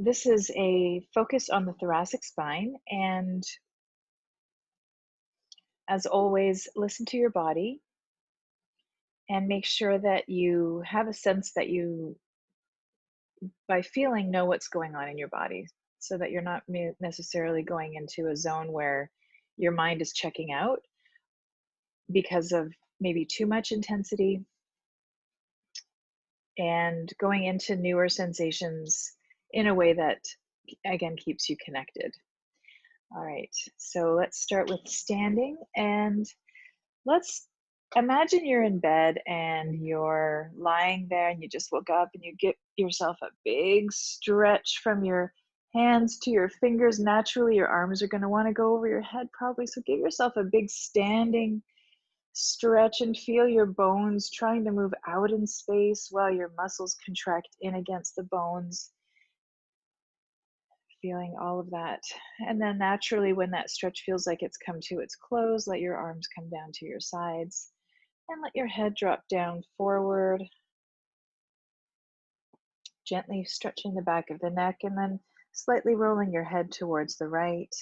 This is a focus on the thoracic spine, and as always, listen to your body and make sure that you have a sense that you, by feeling, know what's going on in your body so that you're not necessarily going into a zone where your mind is checking out because of maybe too much intensity and going into newer sensations in a way that, again, keeps you connected. All right, so let's start with standing, and let's imagine you're in bed and you're lying there and you just woke up and you give yourself a big stretch from your hands to your fingers. Naturally, your arms are going to want to go over your head probably. So give yourself a big standing stretch and feel your bones trying to move out in space while your muscles contract in against the bones. Feeling all of that. And then naturally, when that stretch feels like it's come to its close, let your arms come down to your sides and let your head drop down forward, gently stretching the back of the neck and then slightly rolling your head towards the right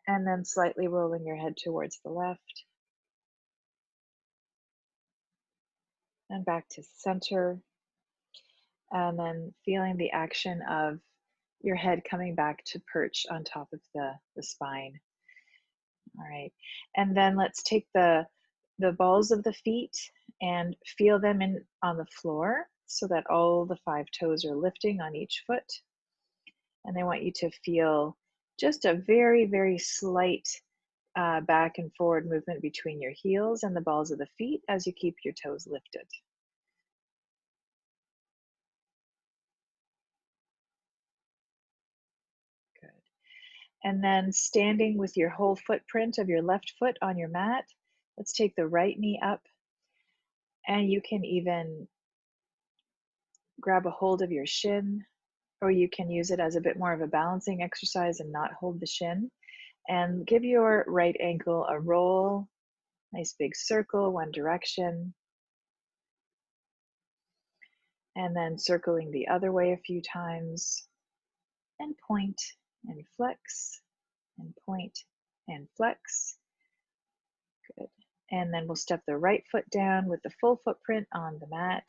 and then slightly rolling your head towards the left and back to center. And then feeling the action of your head coming back to perch on top of the spine. All right, and then let's take the balls of the feet and feel them in on the floor so that all the 5 toes are lifting on each foot. And I want you to feel just a very, very slight back and forward movement between your heels and the balls of the feet as you keep your toes lifted. Good. And then standing with your whole footprint of your left foot on your mat, let's take the right knee up, and you can even grab a hold of your shin, or you can use it as a bit more of a balancing exercise and not hold the shin. And give your right ankle a roll, nice big circle, one direction. And then circling the other way a few times. And point and flex, and point and flex. Good. And then we'll step the right foot down with the full footprint on the mat.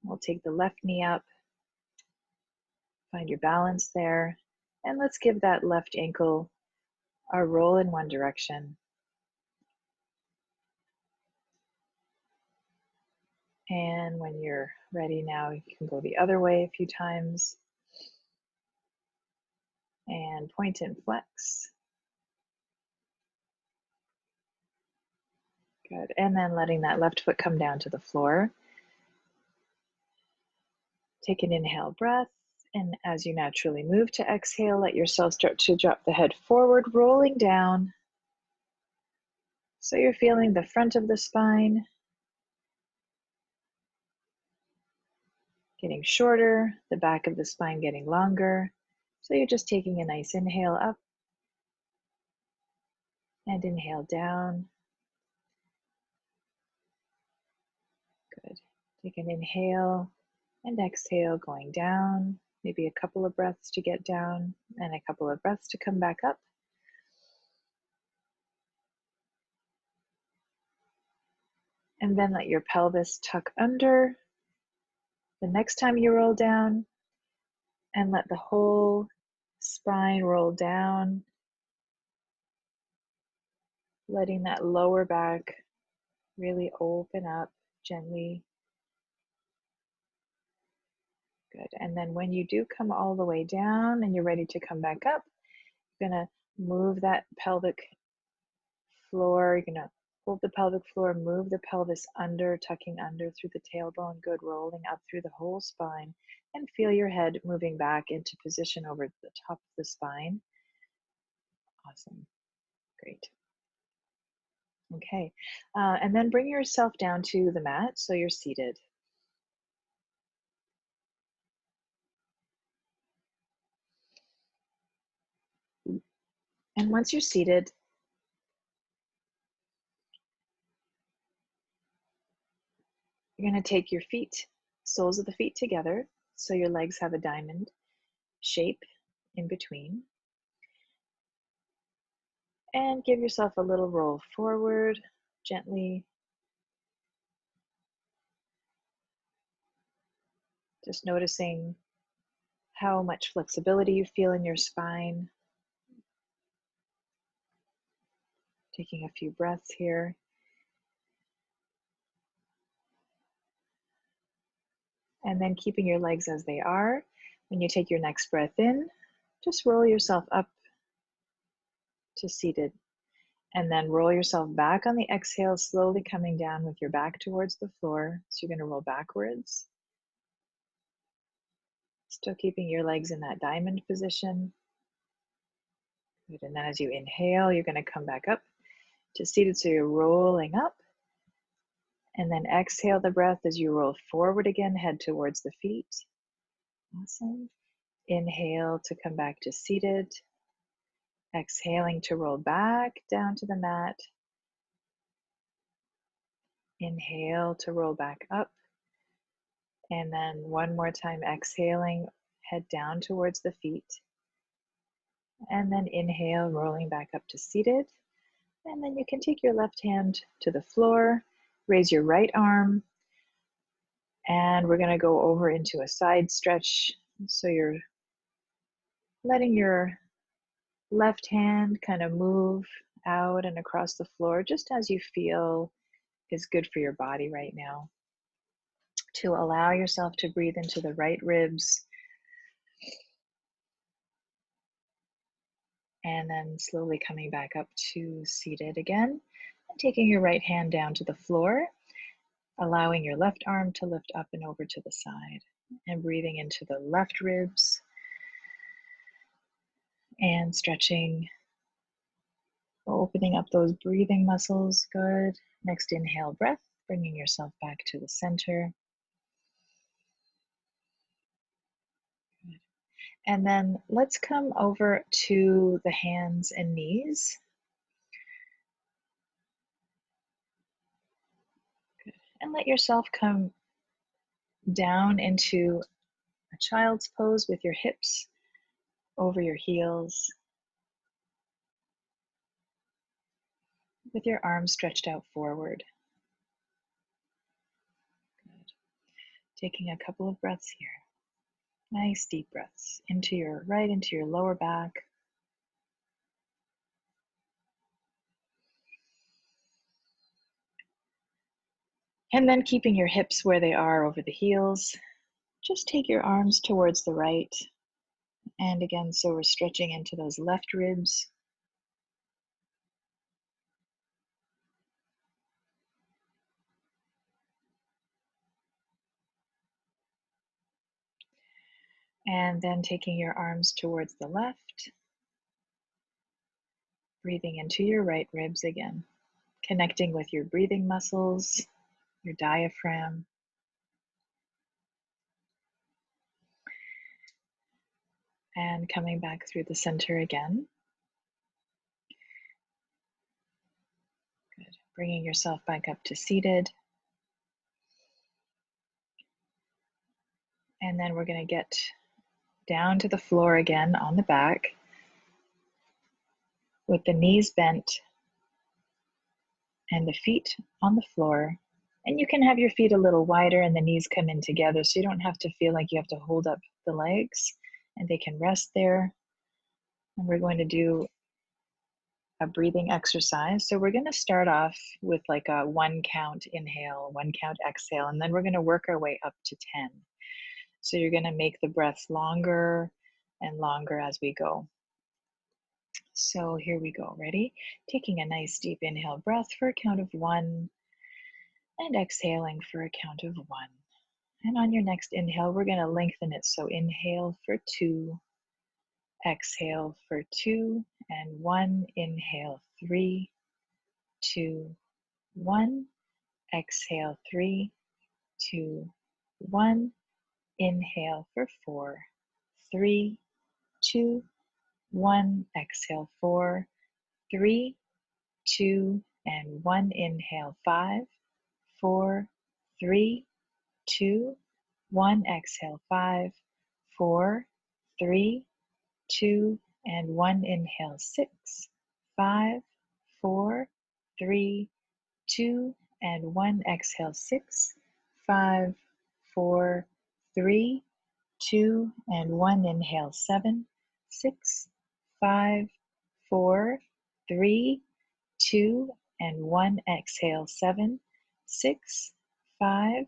We'll take the left knee up. Find your balance there. And let's give that left ankle a roll in one direction. And when you're ready now, you can go the other way a few times. And point and flex. Good. And then letting that left foot come down to the floor. Take an inhale breath. And as you naturally move to exhale, let yourself start to drop the head forward, rolling down. So you're feeling the front of the spine getting shorter, the back of the spine getting longer. So you're just taking a nice inhale up and inhale down. Good. Take an inhale and exhale, going down. Maybe a couple of breaths to get down and a couple of breaths to come back up. And then let your pelvis tuck under the next time you roll down, and let the whole spine roll down, letting that lower back really open up gently. Good. And then when you do come all the way down and you're ready to come back up, you're going to move that pelvic floor. You're going to hold the pelvic floor, move the pelvis under, tucking under through the tailbone. Good. Rolling up through the whole spine, and feel your head moving back into position over the top of the spine. Awesome. Great. Okay. And then bring yourself down to the mat so you're seated. And once you're seated, you're going to take your feet, soles of the feet together. so your legs have a diamond shape in between. And give yourself a little roll forward, gently. Just noticing how much flexibility you feel in your spine. Taking a few breaths here. And then keeping your legs as they are. When you take your next breath in, just roll yourself up to seated. And then roll yourself back on the exhale, slowly coming down with your back towards the floor. So you're going to roll backwards. Still keeping your legs in that diamond position. Good. And then as you inhale, you're going to come back up to seated. So you're rolling up. And then exhale the breath as you roll forward again, head towards the feet. Awesome. Inhale to come back to seated. Exhaling to roll back down to the mat. Inhale to roll back up. And then one more time, exhaling, head down towards the feet. And then inhale, rolling back up to seated. And then you can take your left hand to the floor, raise your right arm, and we're going to go over into a side stretch. So you're letting your left hand kind of move out and across the floor just as you feel is good for your body right now. To allow yourself to breathe into the right ribs. And then slowly coming back up to seated again. And taking your right hand down to the floor. Allowing your left arm to lift up and over to the side. And breathing into the left ribs. And stretching. Opening up those breathing muscles. Good. Next inhale breath. Bringing yourself back to the center. Good. And then let's come over to the hands and knees. Good. And let yourself come down into a child's pose with your hips over your heels, with your arms stretched out forward. Good. Taking a couple of breaths here. Nice deep breaths into your right, into your lower back. And then keeping your hips where they are over the heels. Just take your arms towards the right. And again, so we're stretching into those left ribs. And then taking your arms towards the left. Breathing into your right ribs again. Connecting with your breathing muscles, your diaphragm. And coming back through the center again. Good. Bringing yourself back up to seated. And then we're going to get down to the floor again on the back with the knees bent and the feet on the floor. And you can have your feet a little wider and the knees come in together so you don't have to feel like you have to hold up the legs, and they can rest there. And we're going to do a breathing exercise. So we're going to start off with like a 1 count inhale, 1 count exhale, and then we're going to work our way up to 10. So you're going to make the breaths longer and longer as we go. So here we go. Ready? Taking a nice deep inhale breath for a count of 1 and exhaling for a count of 1. And on your next inhale, we're going to lengthen it. So inhale for 2, exhale for 2, and 1. Inhale 3, 2, 1. Exhale 3, 2, 1. Inhale for 4, 3, 2, 1. Exhale 4, 3, 2, and 1. Inhale 5, 4, 3, 2, 1. Exhale, 5, 4, 3, 2, and 1. Inhale, 6, 5, 4, 3, 2, and 1. Exhale, 6, 5, 4, 3, 2, and 1. Inhale, 7, 6, 5, 4, 3, 2, and 1. Exhale, 7, 6, 5,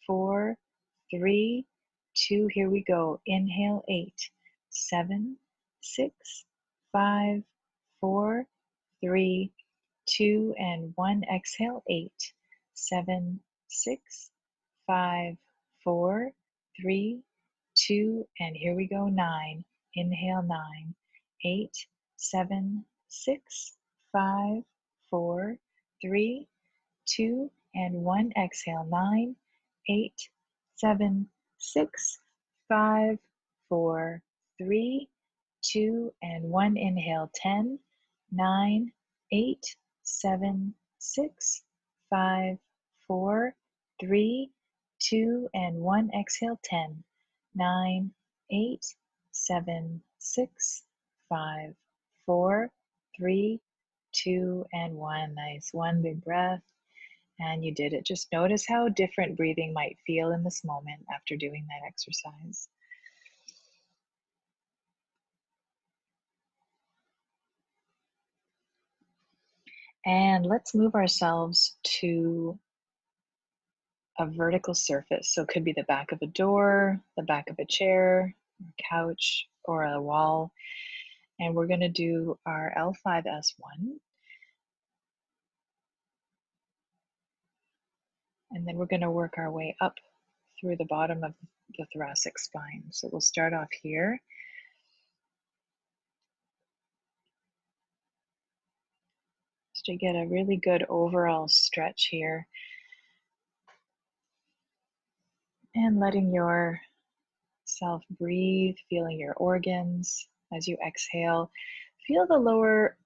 4, 3, 2. Here we go. Inhale, 8, 7, 6, 5, 4, 3, 2, and 1. Exhale, 8, 7, 6, 5, 4, 3, 2, and here we go. 9. Inhale, 9, 8, 7, 6, 5, 4, 3, 2, and 1. Exhale, 9, 8, 7, 6, 5, 4, 3, 2, and 1. Inhale, 10, 9, 8, 7, 6, 5, 4, 3, 2, and 1. Exhale, 10, 9, 8, 7, 6, 5, 4, 3, 2, and 1. Nice. One big breath. And you did it. Just notice how different breathing might feel in this moment after doing that exercise. And let's move ourselves to a vertical surface. So it could be the back of a door, the back of a chair, a couch, or a wall. And we're going to do our L5S1. And then we're going to work our way up through the bottom of the thoracic spine. So we'll start off here. Just to get a really good overall stretch here. And letting yourself breathe, feeling your organs as you exhale. Feel the lower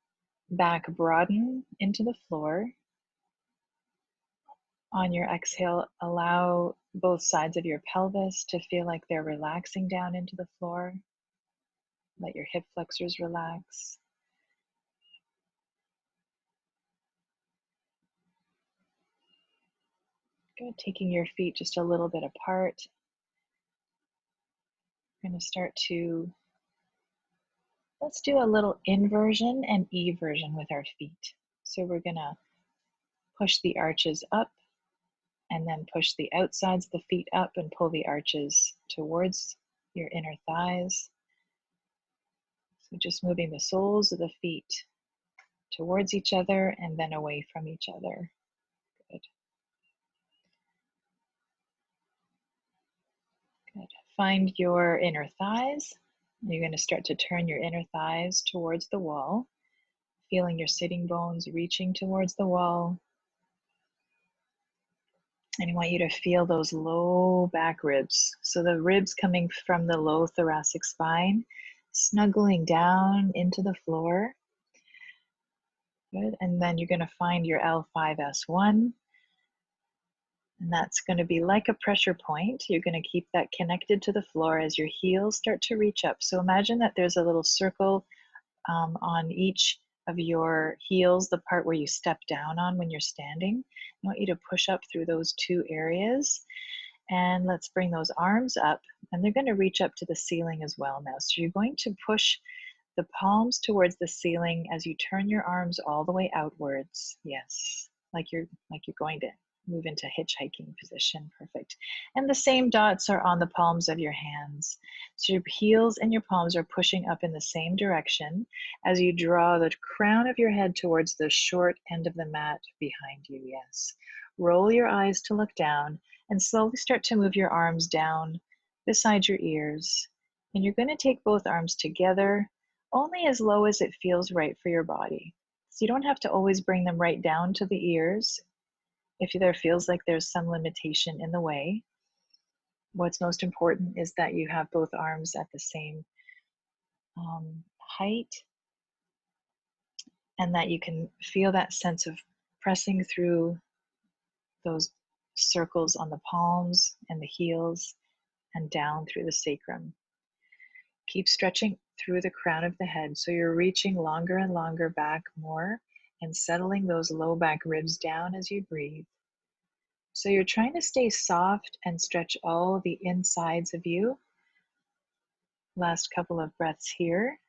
back broaden into the floor. On your exhale, allow both sides of your pelvis to feel like they're relaxing down into the floor. Let your hip flexors relax. Good. Taking your feet just a little bit apart. We're going to start to, let's do a little inversion and eversion with our feet. So we're going to push the arches up and then push the outsides of the feet up and pull the arches towards your inner thighs. So just moving the soles of the feet towards each other and then away from each other. Good. Good. Find your inner thighs. You're going to start to turn your inner thighs towards the wall, feeling your sitting bones reaching towards the wall. And I want you to feel those low back ribs. So the ribs coming from the low thoracic spine, snuggling down into the floor. Good. And then you're going to find your L5S1. And that's going to be like a pressure point. You're going to keep that connected to the floor as your heels start to reach up. So imagine that there's a little circle on each of your heels, the part where you step down on when you're standing. I want you to push up through those two areas. And let's bring those arms up. And they're going to reach up to the ceiling as well now. So you're going to push the palms towards the ceiling as you turn your arms all the way outwards. Yes, like you're going to move into hitchhiking position. Perfect. And the same dots are on the palms of your hands. So your heels and your palms are pushing up in the same direction as you draw the crown of your head towards the short end of the mat behind you. Yes. Roll your eyes to look down and slowly start to move your arms down beside your ears. And you're going to take both arms together only as low as it feels right for your body. So you don't have to always bring them right down to the ears if there feels like there's some limitation in the way. What's most important is that you have both arms at the same height and that you can feel that sense of pressing through those circles on the palms and the heels and down through the sacrum. Keep stretching through the crown of the head, so you're reaching longer and longer back more and settling those low back ribs down as you breathe. So you're trying to stay soft and stretch all the insides of you. Last couple of breaths here.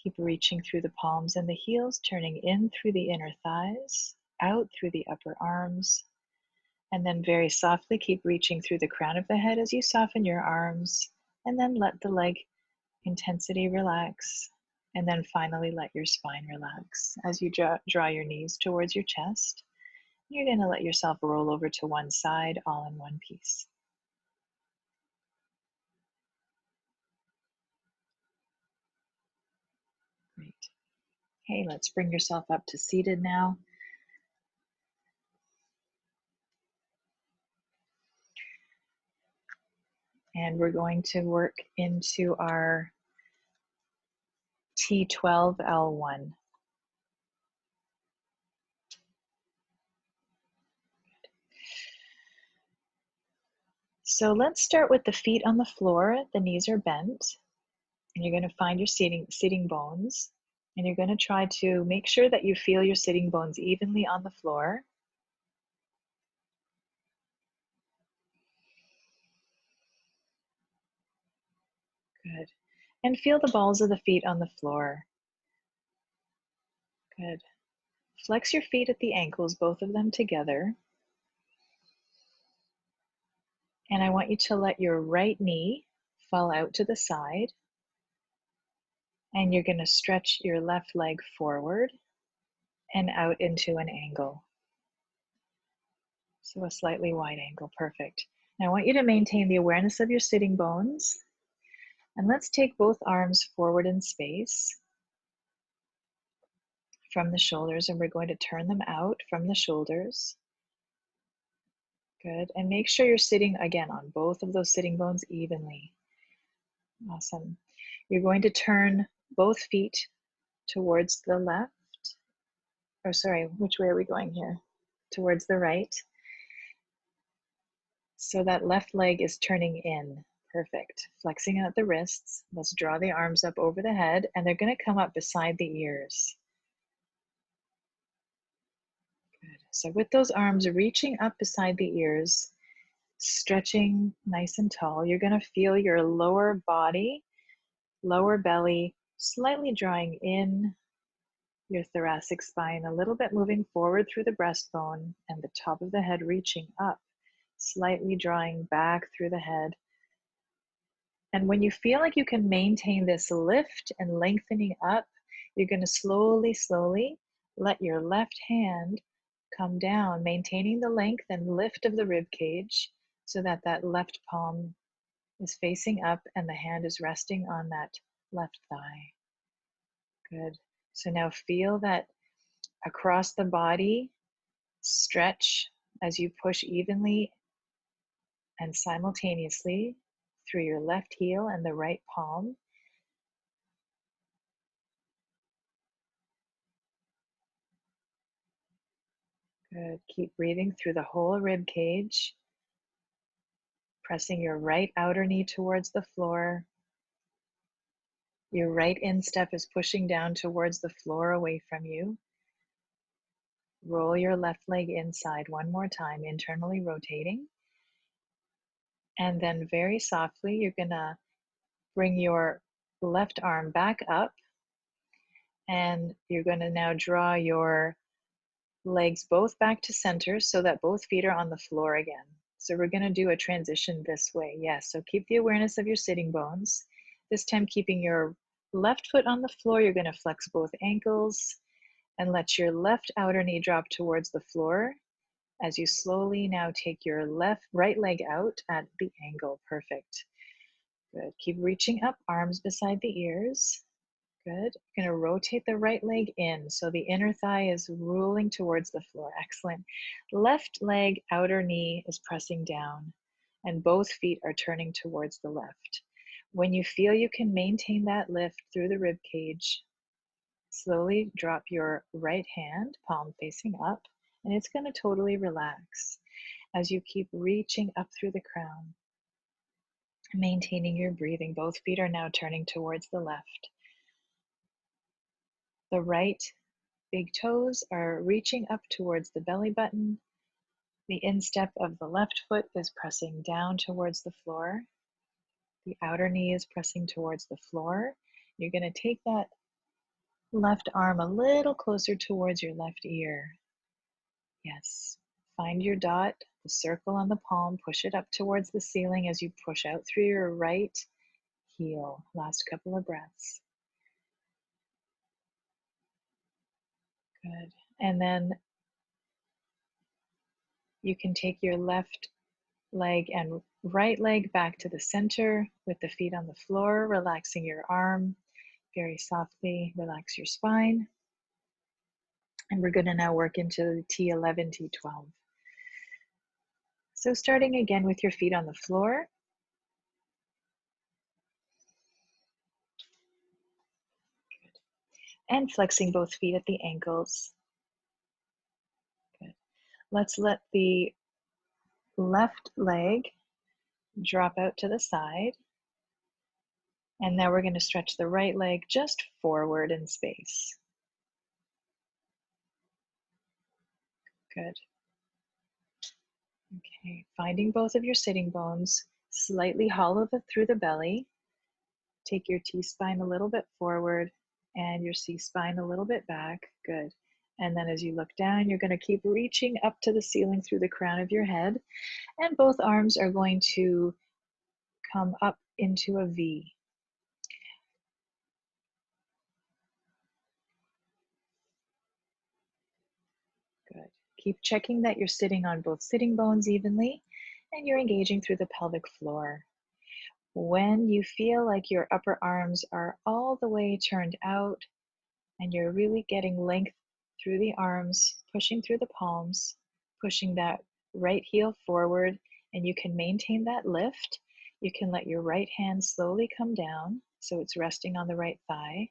Keep reaching through the palms and the heels, turning in through the inner thighs, out through the upper arms, and then very softly keep reaching through the crown of the head as you soften your arms, and then let the leg intensity relax, and then finally let your spine relax as you draw your knees towards your chest. You're going to let yourself roll over to one side, all in one piece. Great. Okay, let's bring yourself up to seated now. And we're going to work into our T12L1. So let's start with the feet on the floor. The knees are bent, and you're going to find your sitting bones, and you're going to try to make sure that you feel your sitting bones evenly on the floor. Good. And feel the balls of the feet on the floor. Good. Flex your feet at the ankles, both of them together. And I want you to let your right knee fall out to the side. And you're going to stretch your left leg forward and out into an angle. So a slightly wide angle, perfect. Now I want you to maintain the awareness of your sitting bones. And let's take both arms forward in space from the shoulders, and we're going to turn them out from the shoulders. Good, and make sure you're sitting again on both of those sitting bones evenly. Awesome. You're going to turn both feet towards the left. Oh, sorry, which way are we going here? Towards the right. So that left leg is turning in. Perfect. Flexing out the wrists. Let's draw the arms up over the head, and they're going to come up beside the ears. Good. So with those arms reaching up beside the ears, stretching nice and tall, you're going to feel your lower body, lower belly, slightly drawing in, your thoracic spine a little bit moving forward through the breastbone, and the top of the head reaching up, slightly drawing back through the head. And when you feel like you can maintain this lift and lengthening up, you're going to slowly, slowly let your left hand come down, maintaining the length and lift of the rib cage so that that left palm is facing up and the hand is resting on that left thigh. Good. So now feel that across the body, stretch as you push evenly and simultaneously through your left heel and the right palm. Good. Keep breathing through the whole rib cage, pressing your right outer knee towards the floor. Your right instep is pushing down towards the floor away from you. Roll your left leg inside one more time, internally rotating. And then very softly, you're going to bring your left arm back up, and you're going to now draw your legs both back to center so that both feet are on the floor again. So we're going to do a transition this way. Yes, so keep the awareness of your sitting bones. This time keeping your left foot on the floor, you're going to flex both ankles and let your left outer knee drop towards the floor as you slowly now take your right leg out at the angle. Perfect. Good. Keep reaching up, arms beside the ears. Good. You're going to rotate the right leg in so the inner thigh is rolling towards the floor. Excellent. Left leg, outer knee is pressing down, and both feet are turning towards the left. When you feel you can maintain that lift through the rib cage, slowly drop your right hand, palm facing up, and it's going to totally relax as you keep reaching up through the crown. Maintaining your breathing. Both feet are now turning towards the left. The right big toes are reaching up towards the belly button. The instep of the left foot is pressing down towards the floor. The outer knee is pressing towards the floor. You're going to take that left arm a little closer towards your left ear. Yes. Find your dot, the circle on the palm, push it up towards the ceiling as you push out through your right heel. Last couple of breaths. Good. And then you can take your left leg and right leg back to the center with the feet on the floor, relaxing your arm. Very softly relax your spine. And we're going to now work into the T11, T12. So starting again with your feet on the floor. Good. And flexing both feet at the ankles. Good. Let's let the left leg drop out to the side. And now we're going to stretch the right leg just forward in space. Good. Okay, finding both of your sitting bones, slightly hollow through the belly. Take your T-spine a little bit forward and your C-spine a little bit back. Good. And then as you look down, you're going to keep reaching up to the ceiling through the crown of your head. And both arms are going to come up into a V. Good. Keep checking that you're sitting on both sitting bones evenly and you're engaging through the pelvic floor. When you feel like your upper arms are all the way turned out and you're really getting length through the arms, pushing through the palms, pushing that right heel forward, and you can maintain that lift. You can let your right hand slowly come down so it's resting on the right thigh.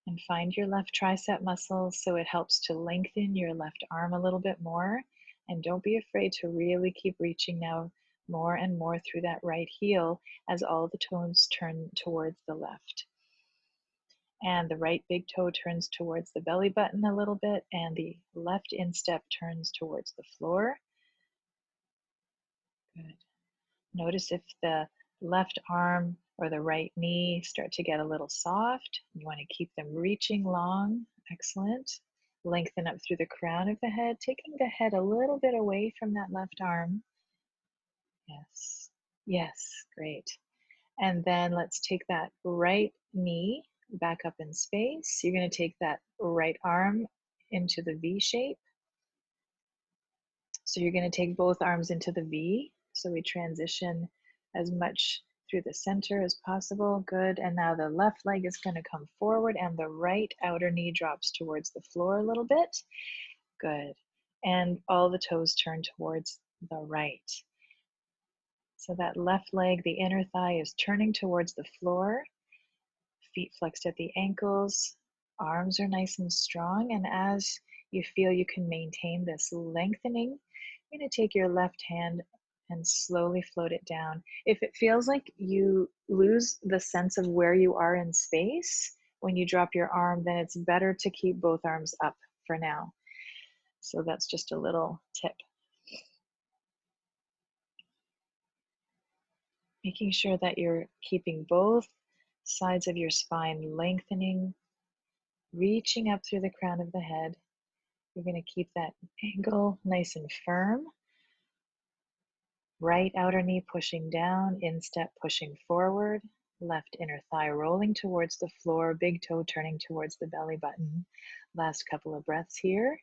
And find your left tricep muscle so it helps to lengthen your left arm a little bit more. And don't be afraid to really keep reaching now more and more through that right heel as all the toes turn towards the left. And the right big toe turns towards the belly button a little bit, and the left instep turns towards the floor. Good. Notice if the left arm or the right knee start to get a little soft. You want to keep them reaching long. Excellent. Lengthen up through the crown of the head, taking the head a little bit away from that left arm. Yes. Yes. Great. And then let's take that right knee back up in space. You're going to take that right arm into the V shape. So you're going to take both arms into the V. So we transition as much through the center as possible. Good. And now the left leg is going to come forward and the right outer knee drops towards the floor a little bit. Good. And all the toes turn towards the right. So that left leg, the inner thigh, is turning towards the floor. Feet flexed at the ankles. Arms are nice and strong. And as you feel you can maintain this lengthening, you're going to take your left hand and slowly float it down. If it feels like you lose the sense of where you are in space when you drop your arm, then it's better to keep both arms up for now. So that's just a little tip. Making sure that you're keeping both sides of your spine lengthening, reaching up through the crown of the head. You're going to keep that angle nice and firm. Right outer knee pushing down, instep pushing forward, left inner thigh rolling towards the floor, big toe turning towards the belly button. Last couple of breaths here.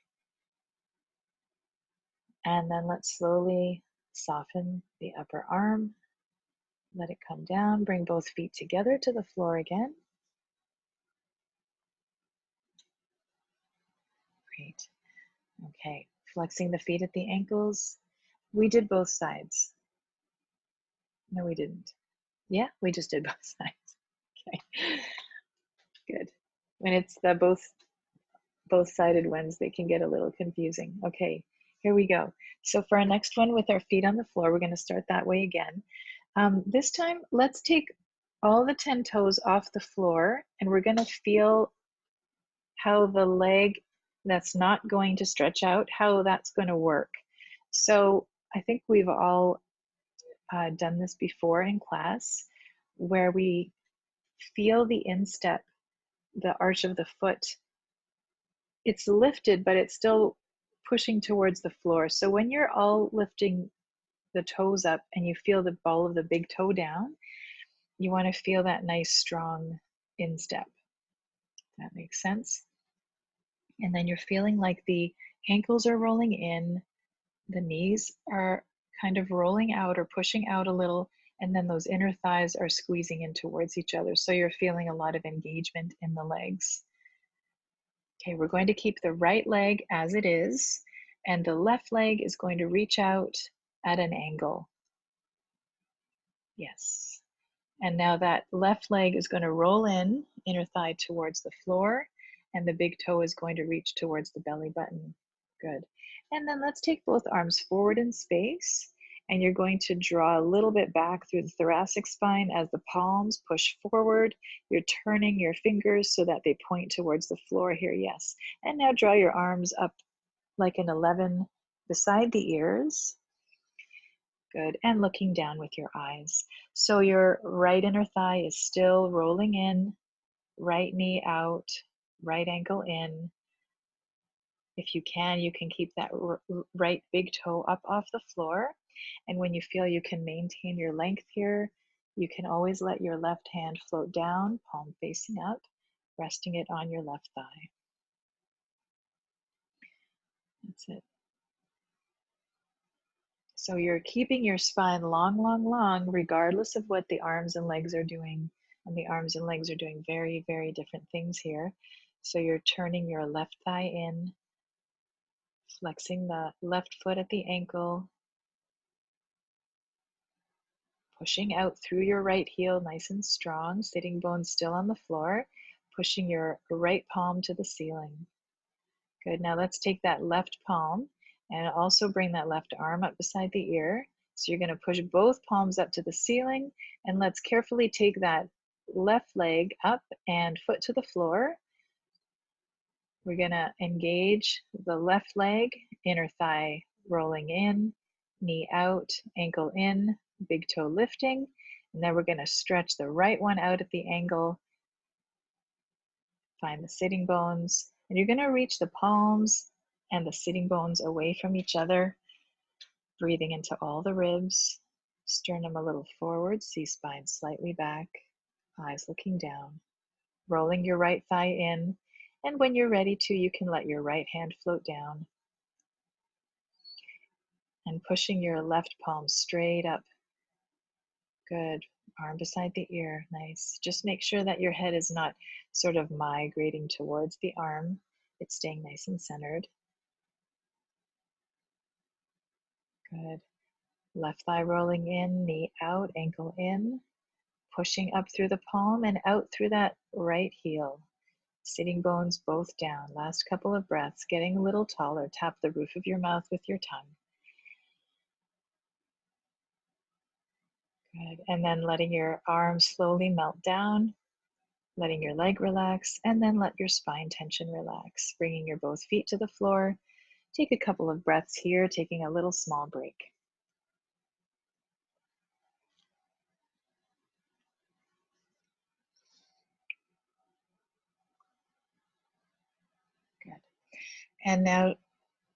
And then let's slowly soften the upper arm. Let it come down. Bring both feet together to the floor again. Great. Okay, flexing the feet at the ankles. We did both sides. No, we didn't. Yeah, we just did both sides. Okay, good. When it's the both-sided ones, they can get a little confusing. Okay, Here we go. So for our next one with our feet on the floor, we're going to start that way again. This time, let's take all the 10 toes off the floor, and we're going to feel how the leg that's not going to stretch out, how that's going to work. So I think we've all done this before in class, where we feel the instep, the arch of the foot. It's lifted, but it's still pushing towards the floor. So when you're all lifting the toes up and you feel the ball of the big toe down, you want to feel that nice strong instep. That makes sense. And then you're feeling like the ankles are rolling in, the knees are kind of rolling out or pushing out a little, and then those inner thighs are squeezing in towards each other. So you're feeling a lot of engagement in the legs. Okay, we're going to keep the right leg as it is, and the left leg is going to reach out at an angle. Yes. And now that left leg is going to roll in, inner thigh towards the floor, and the big toe is going to reach towards the belly button. Good. And then let's take both arms forward in space, and you're going to draw a little bit back through the thoracic spine as the palms push forward. You're turning your fingers so that they point towards the floor here, yes. And now draw your arms up like an 11 beside the ears. Good, and looking down with your eyes. So your right inner thigh is still rolling in, right knee out, right ankle in. If you can keep that right big toe up off the floor. And when you feel you can maintain your length here, you can always let your left hand float down, palm facing up, resting it on your left thigh. That's it. So you're keeping your spine long, long, long, regardless of what the arms and legs are doing. And the arms and legs are doing very, very different things here. So you're turning your left thigh in, flexing the left foot at the ankle, pushing out through your right heel nice and strong, sitting bones still on the floor, pushing your right palm to the ceiling. Good, now let's take that left palm and also bring that left arm up beside the ear. So you're going to push both palms up to the ceiling, and let's carefully take that left leg up and foot to the floor. We're going to engage the left leg, inner thigh rolling in, knee out, ankle in, big toe lifting, and then we're going to stretch the right one out at the angle, find the sitting bones, and you're going to reach the palms and the sitting bones away from each other, breathing into all the ribs, sternum a little forward, C-spine slightly back, eyes looking down, rolling your right thigh in, and when you're ready to, you can let your right hand float down, and pushing your left palm straight up. Good. Arm beside the ear. Nice. Just make sure that your head is not sort of migrating towards the arm. It's staying nice and centered. Good. Left thigh rolling in, knee out, ankle in, pushing up through the palm and out through that right heel. Sitting bones both down. Last couple of breaths, getting a little taller. Tap the roof of your mouth with your tongue. Good. And then letting your arms slowly melt down, letting your leg relax, and then let your spine tension relax. Bringing your both feet to the floor. Take a couple of breaths here, taking a little small break. Good. And now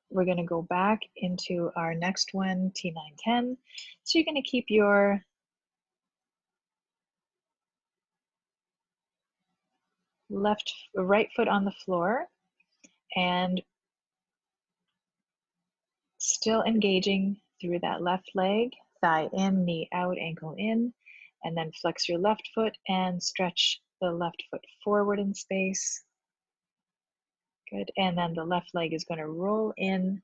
we're going to go back into our next one, T910. So you're going to keep your right foot on the floor and still engaging through that left leg, thigh in, knee out, ankle in, and then flex your left foot and stretch the left foot forward in space. Good, and then the left leg is going to roll in.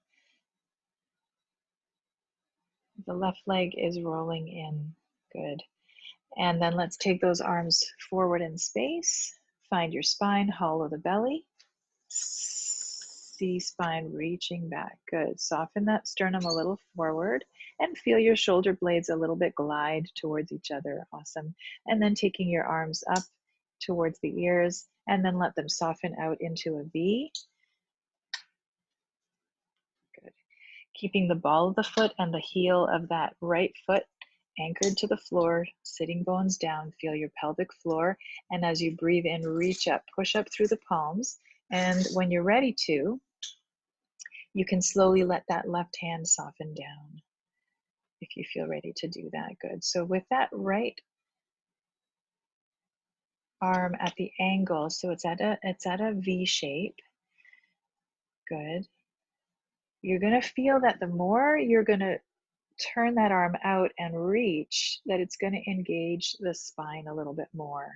The left leg is rolling in. Good. And then let's take those arms forward in space. Find your spine, hollow the belly. C-spine reaching back. Good. Soften that sternum a little forward and feel your shoulder blades a little bit glide towards each other. Awesome. And then taking your arms up towards the ears and then let them soften out into a V. Good. Keeping the ball of the foot and the heel of that right foot anchored to the floor, sitting bones down, feel your pelvic floor. And as you breathe in, reach up, push up through the palms. And when you're ready to, you can slowly let that left hand soften down if you feel ready to do that. Good. So with that right arm at the angle, so it's at a V shape. Good. You're going to feel that the more you're going to turn that arm out and reach, that it's going to engage the spine a little bit more.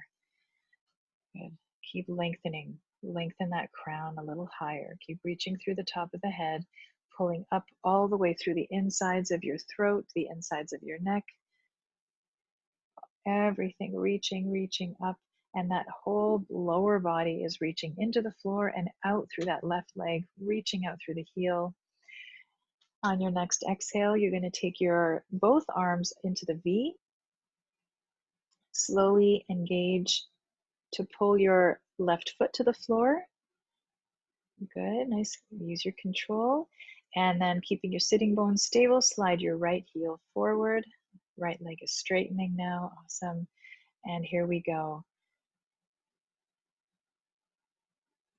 Good. Keep lengthening. Lengthen that crown a little higher. Keep reaching through the top of the head, pulling up all the way through the insides of your throat, the insides of your neck. Everything reaching up, and that whole lower body is reaching into the floor and out through that left leg, reaching out through the heel. On your next exhale, you're going to take your both arms into the V. Slowly engage to pull your left foot to the floor. Good, nice. Use your control. And then keeping your sitting bones stable, slide your right heel forward. Right leg is straightening now. Awesome. And here we go.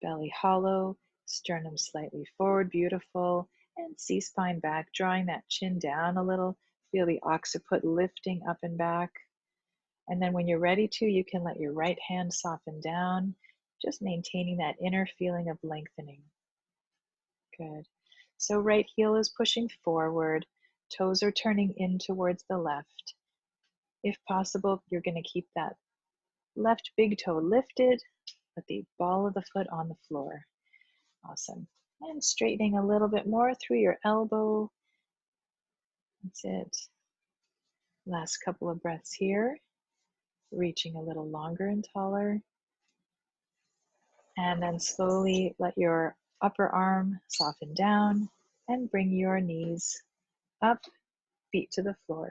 Belly hollow, sternum slightly forward, beautiful. And C-spine back, drawing that chin down a little. Feel the occiput lifting up and back. And then when you're ready to, you can let your right hand soften down, just maintaining that inner feeling of lengthening. Good. So right heel is pushing forward, toes are turning in towards the left. If possible, you're going to keep that left big toe lifted, but the ball of the foot on the floor. Awesome. And straightening a little bit more through your elbow. That's it. Last couple of breaths here. Reaching a little longer and taller. And then slowly let your upper arm soften down and bring your knees up, feet to the floor.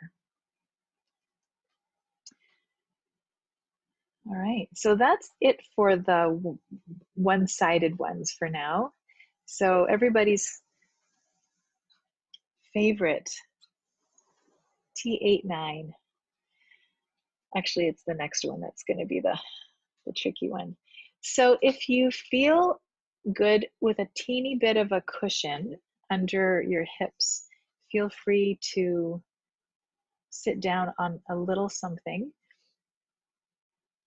All right, so that's it for the one-sided ones for now. So everybody's favorite T8-9. Actually, it's the next one that's going to be the tricky one. So if you feel good with a teeny bit of a cushion under your hips, feel free to sit down on a little something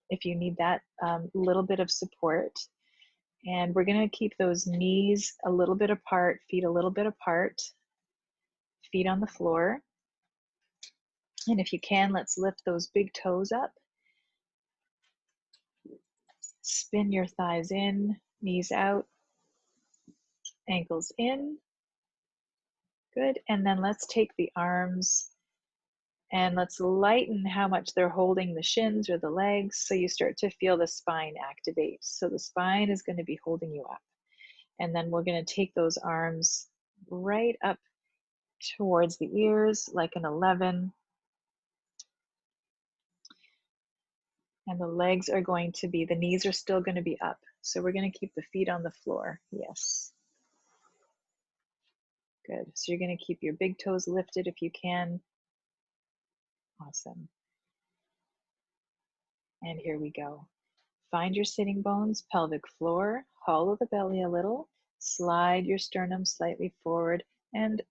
if you need that little bit of support. And we're going to keep those knees a little bit apart, feet a little bit apart, feet on the floor. And if you can, let's lift those big toes up. Spin your thighs in, knees out, ankles in. Good. And then let's take the arms and let's lighten how much they're holding the shins or the legs, so you start to feel the spine activate. So the spine is going to be holding you up. And then we're going to take those arms right up towards the ears like an 11. And the legs are going to be, the knees are still going to be up. So we're going to keep the feet on the floor. Yes. Good. So you're going to keep your big toes lifted if you can. Awesome. And here we go. Find your sitting bones, pelvic floor, hollow the belly a little, slide your sternum slightly forward and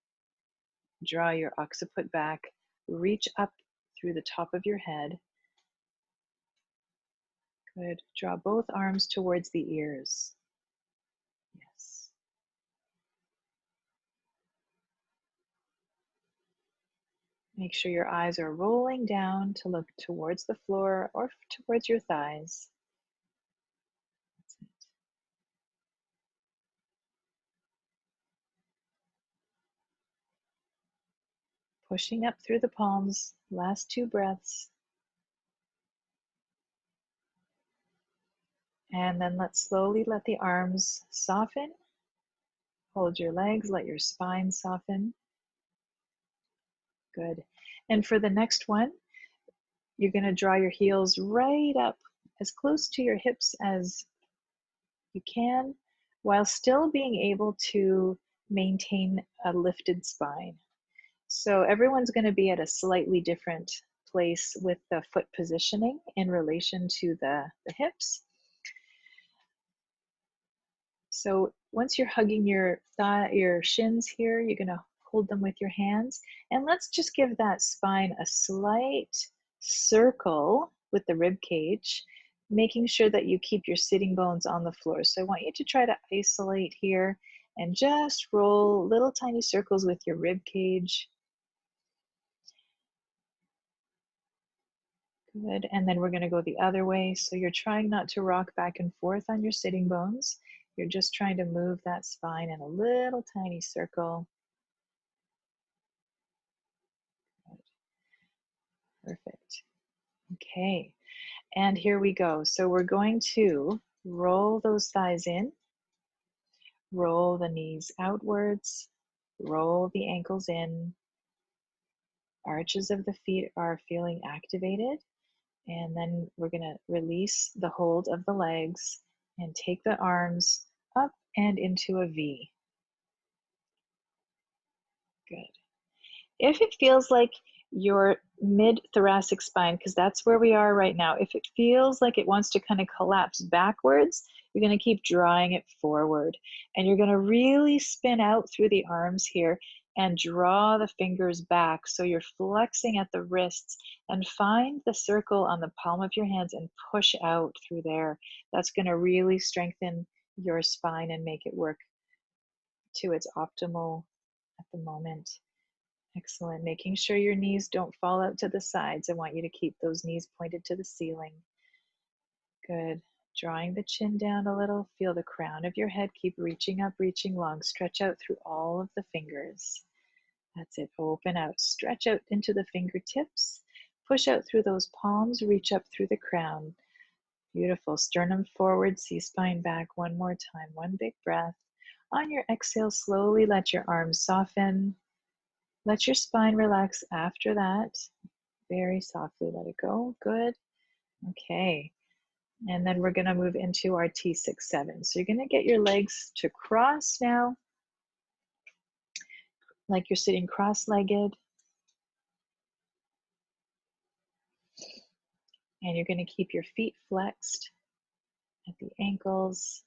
draw your occiput back. Reach up through the top of your head. Good. Draw both arms towards the ears. Yes. Make sure your eyes are rolling down to look towards the floor or towards your thighs. That's it. Pushing up through the palms, last 2 breaths. And then let's slowly let the arms soften Hold your legs, let your spine soften. Good. And for the next one, you're going to draw your heels right up as close to your hips as you can, while still being able to maintain a lifted spine. So everyone's going to be at a slightly different place with the foot positioning in relation to the hips. So once you're hugging your shins here, you're going to hold them with your hands. And let's just give that spine a slight circle with the rib cage, making sure that you keep your sitting bones on the floor. So I want you to try to isolate here and just roll little tiny circles with your rib cage. Good. And then we're going to go the other way. So you're trying not to rock back and forth on your sitting bones. You're just trying to move that spine in a little tiny circle. Good. Perfect. Okay. And here we go. So we're going to roll those thighs in, roll the knees outwards, roll the ankles in. Arches of the feet are feeling activated. And then we're going to release the hold of the legs and take the arms up and into a V. Good. If it feels like your mid-thoracic spine, because that's where we are right now, if it feels like it wants to kind of collapse backwards, you're going to keep drawing it forward. And you're going to really spin out through the arms here and draw the fingers back. So you're flexing at the wrists, and find the circle on the palm of your hands and push out through there. That's going to really strengthen your spine and make it work to its optimal at the moment. Excellent. Making sure your knees don't fall out to the sides. I want you to keep those knees pointed to the ceiling. Good. Drawing the chin down a little. Feel the crown of your head. Keep reaching up, reaching long. Stretch out through all of the fingers. That's it. Open out. Stretch out into the fingertips. Push out through those palms. Reach up through the crown. Beautiful. Sternum forward, C-spine back. One more time. One big breath. On your exhale, slowly let your arms soften. Let your spine relax after that. Very softly let it go. Good. Okay. And then we're going to move into our T6-7. So you're going to get your legs to cross now, like you're sitting cross-legged. And you're going to keep your feet flexed at the ankles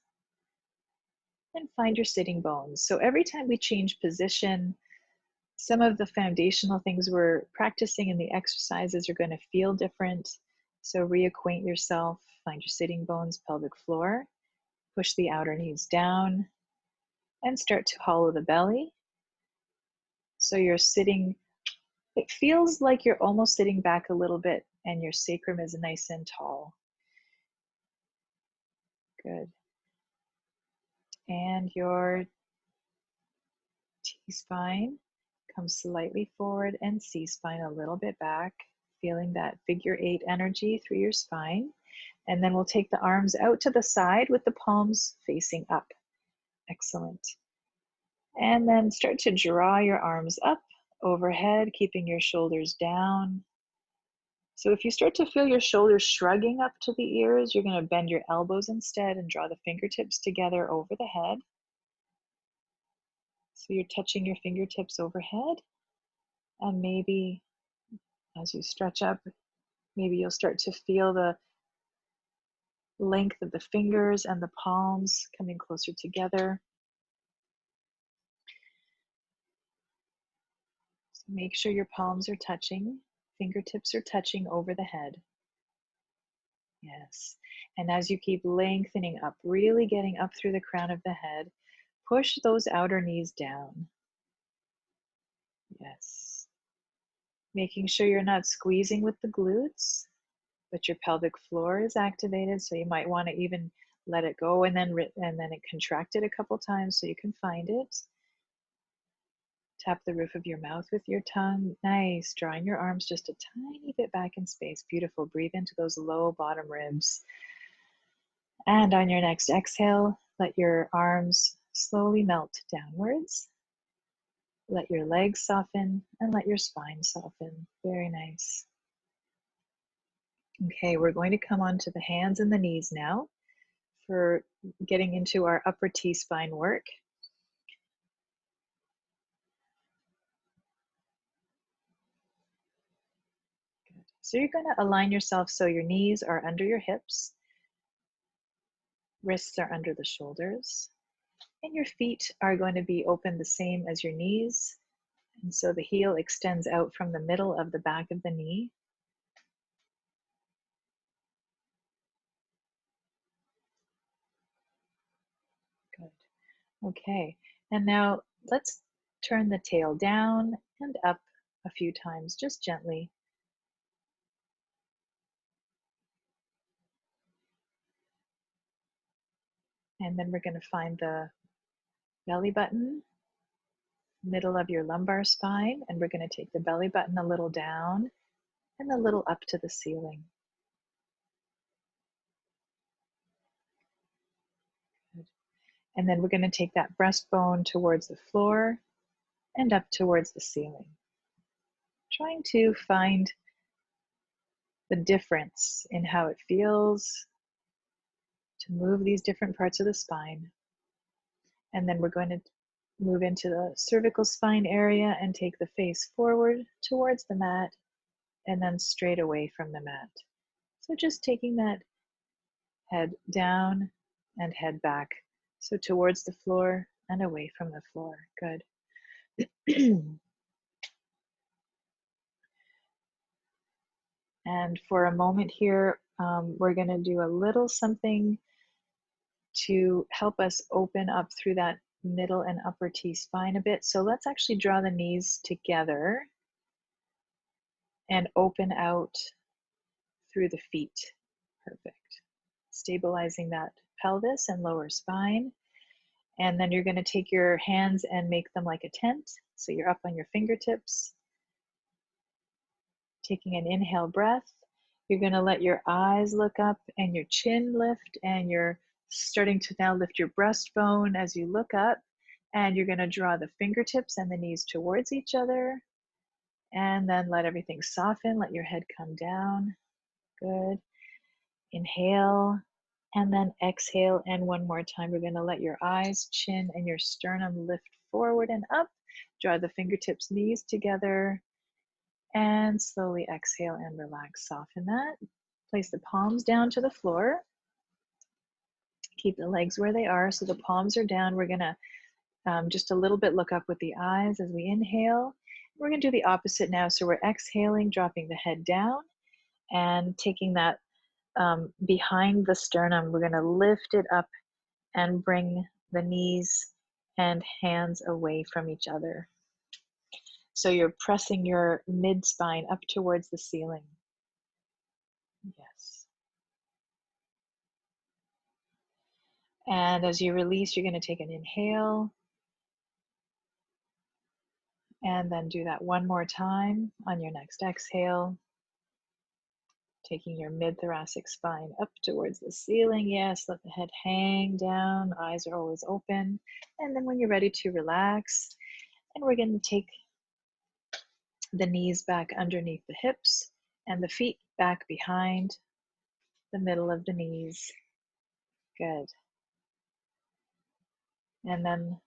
and find your sitting bones. So every time we change position, some of the foundational things we're practicing in the exercises are going to feel different. So reacquaint yourself, find your sitting bones, pelvic floor, push the outer knees down, and start to hollow the belly. So you're sitting, it feels like you're almost sitting back a little bit and your sacrum is nice and tall. Good. And your T-spine comes slightly forward and C-spine a little bit back, feeling that figure 8 energy through your spine. And then we'll take the arms out to the side with the palms facing up. Excellent. And then start to draw your arms up overhead, keeping your shoulders down. So if you start to feel your shoulders shrugging up to the ears, you're going to bend your elbows instead and draw the fingertips together over the head. So you're touching your fingertips overhead. And maybe as you stretch up, maybe you'll start to feel the length of the fingers and the palms coming closer together. So make sure your palms are touching, fingertips are touching over the head. Yes. And as you keep lengthening up, really getting up through the crown of the head, push those outer knees down. Yes. Making sure you're not squeezing with the glutes, but your pelvic floor is activated. So you might want to even let it go and then it contracted a couple times so you can find it. Tap the roof of your mouth with your tongue. Nice. Drawing your arms just a tiny bit back in space. Beautiful. Breathe into those low bottom ribs. And on your next exhale, let your arms Slowly melt downwards. Let your legs soften and let your spine soften. Very nice. Okay, we're going to come onto the hands and the knees now for getting into our upper T-spine work. Good. So you're going to align yourself so your knees are under your hips, wrists are under the shoulders, and your feet are going to be open the same as your knees. And so the heel extends out from the middle of the back of the knee. Good. Okay, and now let's turn the tail down and up a few times, just gently. And then we're going to find the belly button, middle of your lumbar spine, and we're going to take the belly button a little down and a little up to the ceiling. Good. And then we're going to take that breastbone towards the floor and up towards the ceiling. Trying to find the difference in how it feels to move these different parts of the spine. And then we're going to move into the cervical spine area and take the face forward towards the mat and then straight away from the mat. So just taking that head down and head back. So towards the floor and away from the floor. Good. And for a moment here, we're going to do a little something to help us open up through that middle and upper T-spine a bit. So let's actually draw the knees together and open out through the feet. Perfect. Stabilizing that pelvis and lower spine. And then you're going to take your hands and make them like a tent. So you're up on your fingertips. Taking an inhale breath. You're going to let your eyes look up and your chin lift, and you're starting to now lift your breastbone as you look up. And you're going to draw the fingertips and the knees towards each other. And then let everything soften. Let your head come down. Good. Inhale. And then exhale. And one more time, we're going to let your eyes, chin, and your sternum lift forward and up. Draw the fingertips, knees together. And slowly exhale and relax. Soften that. Place the palms down to the floor. Keep the legs where they are. So the palms are down. We're going to just a little bit look up with the eyes as we inhale. We're going to do the opposite now. So we're exhaling, dropping the head down and taking that behind the sternum. We're going to lift it up and bring the knees and hands away from each other. So you're pressing your mid-spine up towards the ceiling. Yes. And as you release, you're going to take an inhale. And then do that one more time on your next exhale. Taking your mid-thoracic spine up towards the ceiling. Yes, let the head hang down. Eyes are always open. And then when you're ready to relax, and we're going to take the knees back underneath the hips and the feet back behind the middle of the knees. Good. And then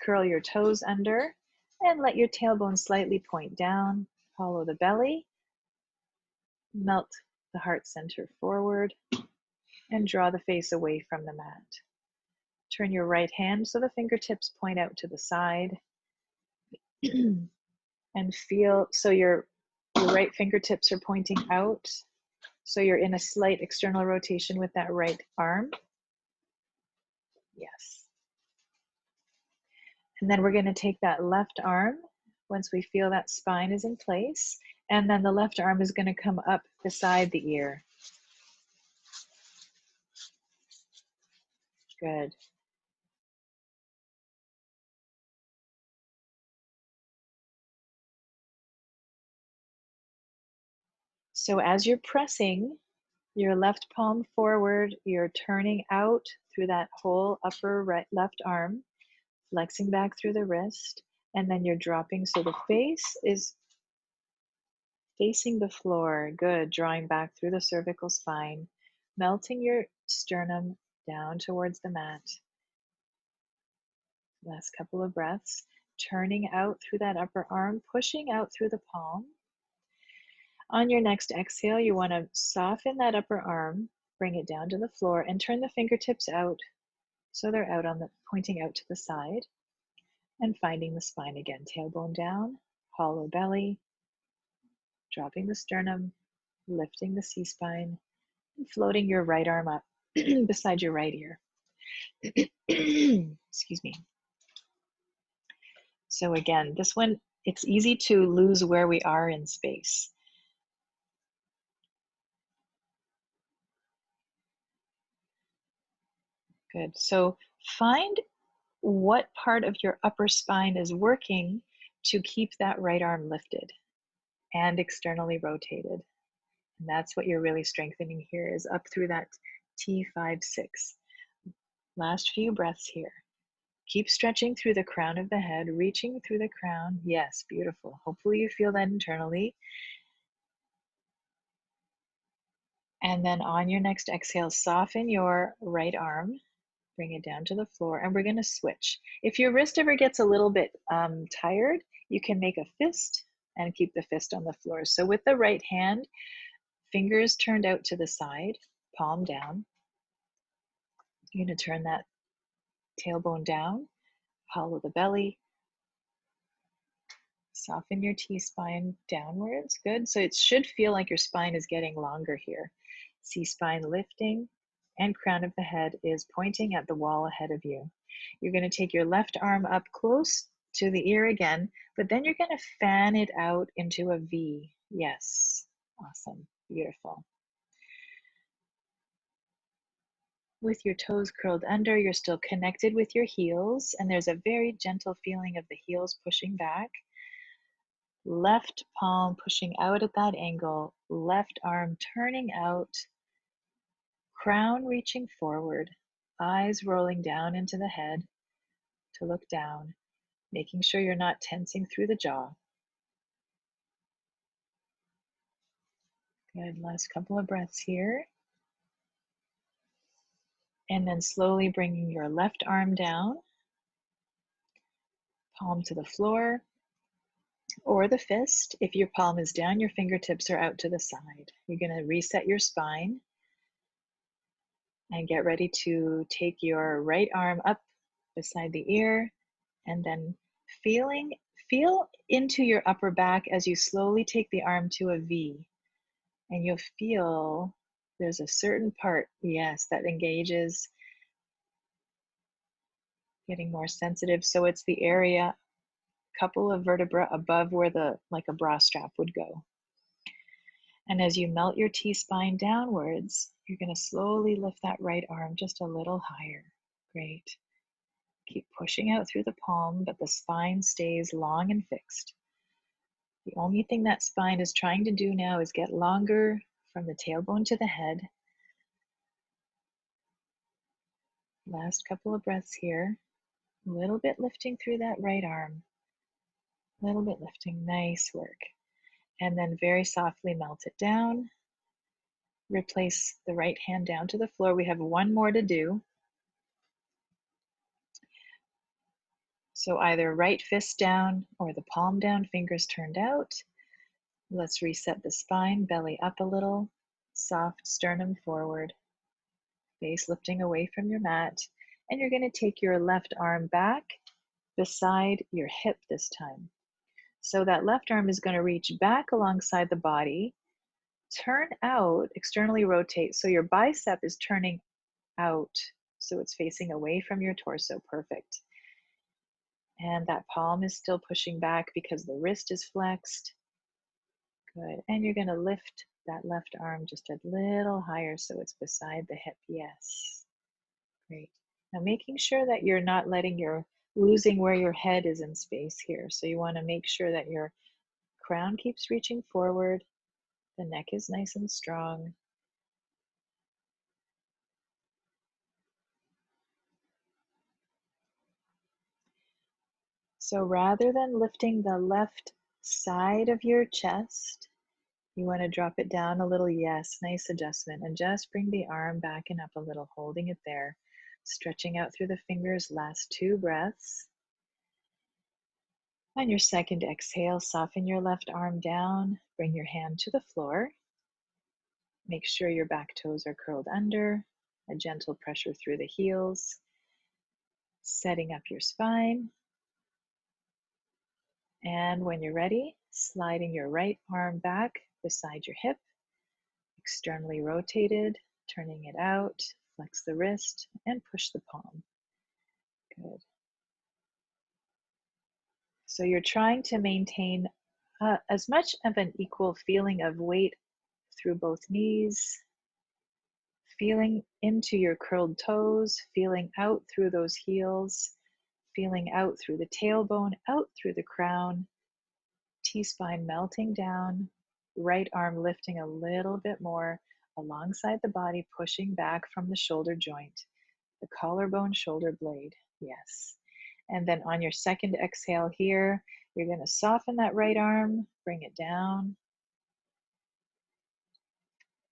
curl your toes under and let your tailbone slightly point down. Follow the belly. Melt the heart center forward and draw the face away from the mat. Turn your right hand so the fingertips point out to the side. And feel, so your right fingertips are pointing out. So you're in a slight external rotation with that right arm. Yes. And then we're going to take that left arm once we feel that spine is in place. And then the left arm is going to come up beside the ear. Good. So as you're pressing your left palm forward, you're turning out through that whole upper right left arm. flexing back through the wrist, and then you're dropping so the face is facing the floor. Good. Drawing back through the cervical spine, melting your sternum down towards the mat. Last couple of breaths. Turning out through that upper arm, pushing out through the palm. On your next exhale, you want to soften that upper arm, bring it down to the floor, and turn the fingertips out so they're out on the pointing out to the side. And finding the spine again. Tailbone down, hollow belly, dropping the sternum, lifting the C-spine, and floating your right arm up beside your right ear. Excuse me. So again, this one, it's easy to lose where we are in space. Good. So find what part of your upper spine is working to keep that right arm lifted and externally rotated. And that's what you're really strengthening here, is up through that T5-6. Last few breaths here. Keep stretching through the crown of the head, reaching through the crown. Yes, beautiful. Hopefully you feel that internally. And then on your next exhale, soften your right arm, bring it down to the floor, and we're going to switch. If your wrist ever gets a little bit tired, you can make a fist and keep the fist on the floor. So with the right hand, fingers turned out to the side, palm down. You're going to turn that tailbone down, hollow the belly, soften your T-spine downwards. Good. So it should feel like your spine is getting longer here. C-spine lifting, and crown of the head is pointing at the wall ahead of you. You're going to take your left arm up close to the ear again, but then you're going to fan it out into a V. Yes. Awesome. Beautiful. With your toes curled under, you're still connected with your heels, and there's a very gentle feeling of the heels pushing back. Left palm pushing out at that angle, left arm turning out, crown reaching forward, eyes rolling down into the head to look down, making sure you're not tensing through the jaw. Good, last couple of breaths here. And then slowly bringing your left arm down, palm to the floor, or the fist. If your palm is down, your fingertips are out to the side. You're going to reset your spine and get ready to take your right arm up beside the ear, and then feel into your upper back as you slowly take the arm to a V. And you'll feel there's a certain part, yes, that engages, getting more sensitive. So it's the area, couple of vertebrae above where like a bra strap would go. And as you melt your T-spine downwards, you're going to slowly lift that right arm just a little higher. Great. Keep pushing out through the palm, but the spine stays long and fixed. The only thing that spine is trying to do now is get longer from the tailbone to the head. Last couple of breaths here. A little bit lifting through that right arm. A little bit lifting. Nice work. And then very softly melt it down. Replace the right hand down to the floor. We have one more to do. So either right fist down or the palm down, fingers turned out. Let's reset the spine, belly up a little, soft sternum forward, face lifting away from your mat. And you're going to take your left arm back beside your hip this time. So that left arm is going to reach back alongside the body, turn out, externally rotate. So your bicep is turning out, so it's facing away from your torso. Perfect. And that palm is still pushing back because the wrist is flexed. Good. And you're going to lift that left arm just a little higher so it's beside the hip. Yes. Great. Now making sure that you're not losing where your head is in space here. So you want to make sure that your crown keeps reaching forward. The neck is nice and strong. So rather than lifting the left side of your chest, you want to drop it down a little. Yes, nice adjustment. And just bring the arm back and up a little, holding it there. Stretching out through the fingers, last 2 breaths. On your second exhale, soften your left arm down. Bring your hand to the floor. Make sure your back toes are curled under. A gentle pressure through the heels. Setting up your spine. And when you're ready, sliding your right arm back beside your hip, externally rotated, turning it out, flex the wrist, and push the palm. Good. So you're trying to maintain as much of an equal feeling of weight through both knees, feeling into your curled toes, feeling out through those heels, feeling out through the tailbone, out through the crown, T-spine melting down, right arm lifting a little bit more alongside the body, pushing back from the shoulder joint, the collarbone, shoulder blade. Yes. And then on your second exhale here, you're going to soften that right arm, bring it down,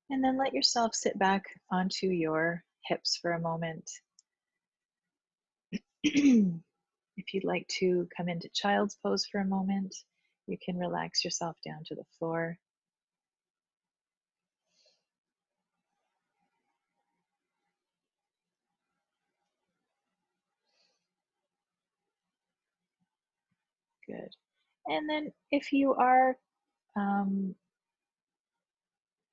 and then let yourself sit back onto your hips for a moment. If you'd like to come into child's pose for a moment, you can relax yourself down to the floor. Good. And then if you are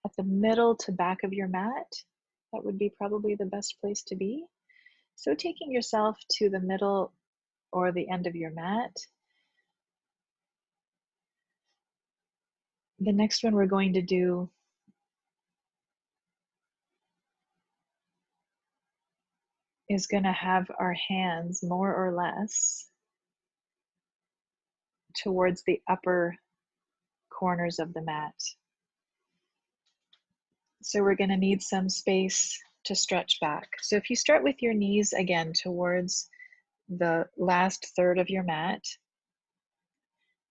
at the middle to back of your mat, that would be probably the best place to be. So taking yourself to the middle or the end of your mat. The next one we're going to do is going to have our hands more or less towards the upper corners of the mat. So we're going to need some space to stretch back. So if you start with your knees again towards the last third of your mat,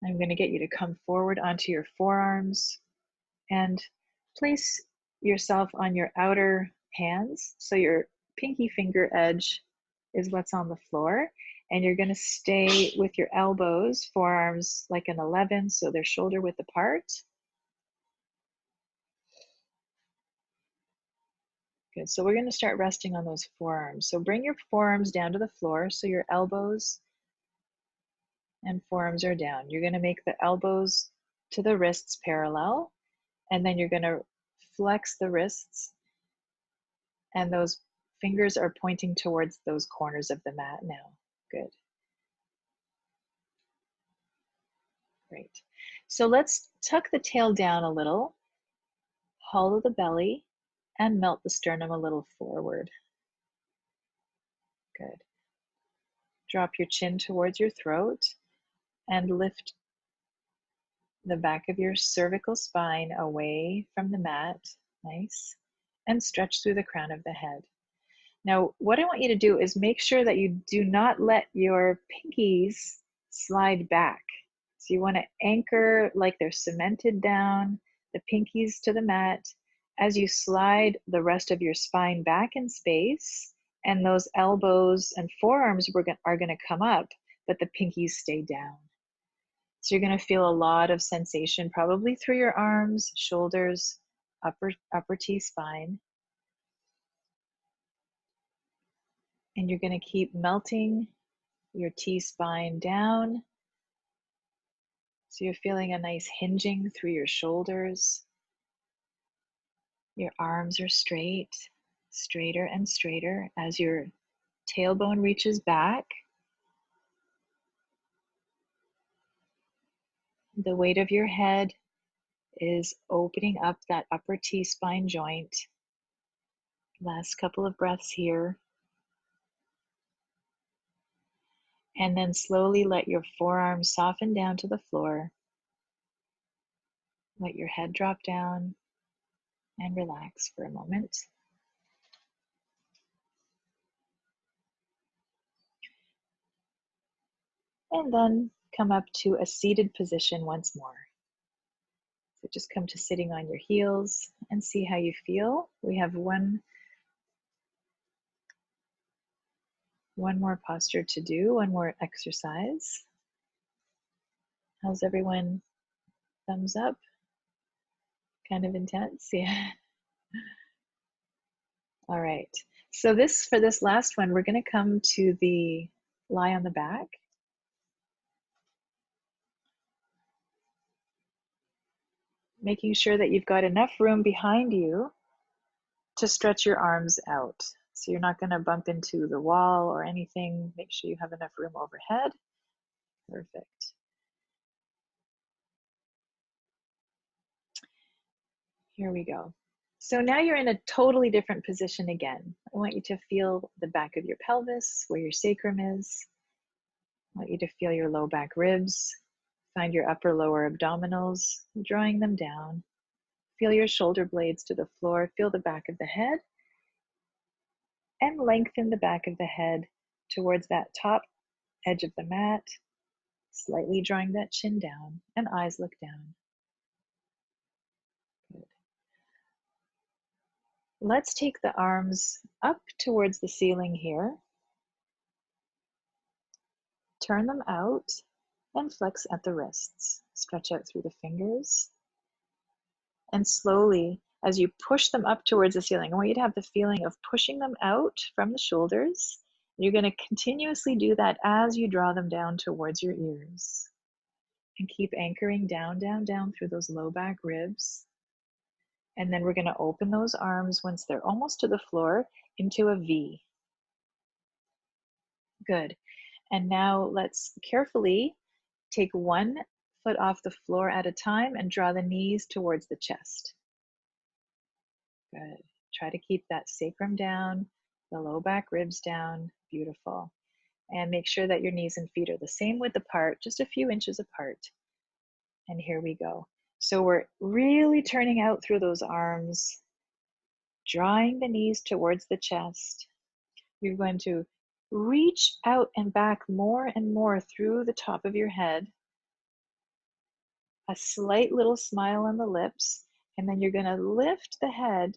I'm going to get you to come forward onto your forearms and place yourself on your outer hands. So your pinky finger edge is what's on the floor. And you're going to stay with your elbows, forearms like an 11, so they're shoulder width apart. Good. So we're going to start resting on those forearms. So bring your forearms down to the floor so your elbows and forearms are down. You're going to make the elbows to the wrists parallel, and then you're going to flex the wrists, and those fingers are pointing towards those corners of the mat now. Good. Great. So let's tuck the tail down a little, hollow the belly, and melt the sternum a little forward. Good. Drop your chin towards your throat and lift the back of your cervical spine away from the mat. Nice. And stretch through the crown of the head. Now, what I want you to do is make sure that you do not let your pinkies slide back. So you want to anchor like they're cemented down, the pinkies to the mat, as you slide the rest of your spine back in space, and those elbows and forearms are going to come up, but the pinkies stay down. So you're going to feel a lot of sensation probably through your arms, shoulders, upper T-spine. And you're going to keep melting your T-spine down. So you're feeling a nice hinging through your shoulders. Your arms are straight, straighter and straighter as your tailbone reaches back. The weight of your head is opening up that upper T-spine joint. Last couple of breaths here. And then slowly let your forearms soften down to the floor. Let your head drop down and relax for a moment. And then come up to a seated position once more. So just come to sitting on your heels and see how you feel. We have one more posture to do, one more exercise. How's everyone? Thumbs up? Kind of intense? Yeah. All right. So for this last one, we're going to come to the lie on the back. Making sure that you've got enough room behind you to stretch your arms out. So you're not going to bump into the wall or anything. Make sure you have enough room overhead. Perfect. Here we go. So now you're in a totally different position again. I want you to feel the back of your pelvis, where your sacrum is. I want you to feel your low back ribs. Find your upper lower abdominals, drawing them down. Feel your shoulder blades to the floor. Feel the back of the head. And lengthen the back of the head towards that top edge of the mat, slightly drawing that chin down, and eyes look down. Good. Let's take the arms up towards the ceiling here. Turn them out and flex at the wrists. Stretch out through the fingers. And slowly, as you push them up towards the ceiling, I want you to have the feeling of pushing them out from the shoulders. You're going to continuously do that as you draw them down towards your ears. And keep anchoring down, down, down through those low back ribs. And then we're going to open those arms once they're almost to the floor into a V. Good. And now let's carefully take one foot off the floor at a time and draw the knees towards the chest. Good. Try to keep that sacrum down, the low back ribs down. Beautiful. And make sure that your knees and feet are the same width apart, just a few inches apart. And here we go. So we're really turning out through those arms, drawing the knees towards the chest. You're going to reach out and back more and more through the top of your head. A slight little smile on the lips, and then you're going to lift the head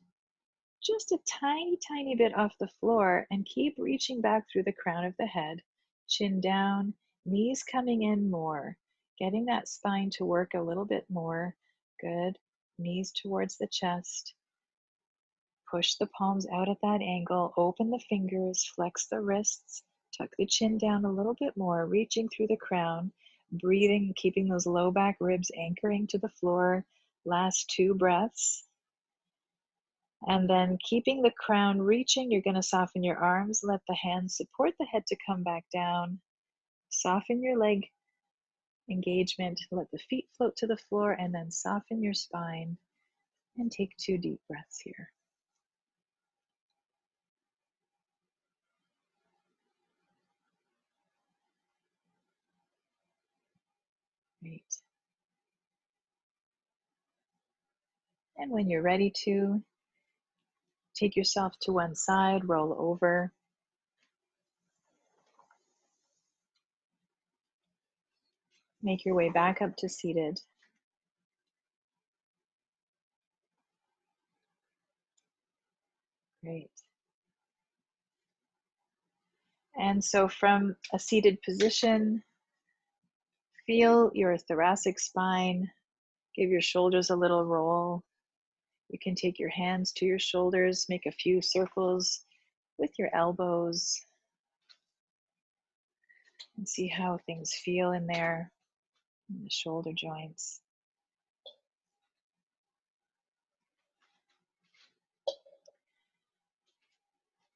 just a tiny, tiny bit off the floor and keep reaching back through the crown of the head, chin down, knees coming in more, getting that spine to work a little bit more. Good. Knees towards the chest. Push the palms out at that angle, open the fingers, flex the wrists, tuck the chin down a little bit more, reaching through the crown, breathing, keeping those low back ribs anchoring to the floor. Last 2 breaths. And then keeping the crown reaching, you're going to soften your arms, let the hands support the head to come back down. Soften your leg engagement, let the feet float to the floor, and then soften your spine. And take 2 deep breaths here. Great. And when you're ready to, take yourself to one side, roll over. Make your way back up to seated. Great. And so from a seated position, feel your thoracic spine. Give your shoulders a little roll. You can take your hands to your shoulders, make a few circles with your elbows, and see how things feel in there, in the shoulder joints.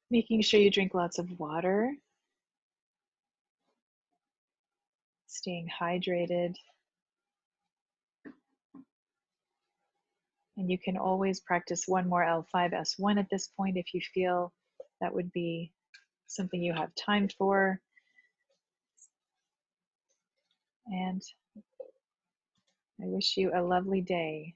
Making sure you drink lots of water, staying hydrated. And you can always practice one more L5S1 at this point if you feel that would be something you have time for. And I wish you a lovely day.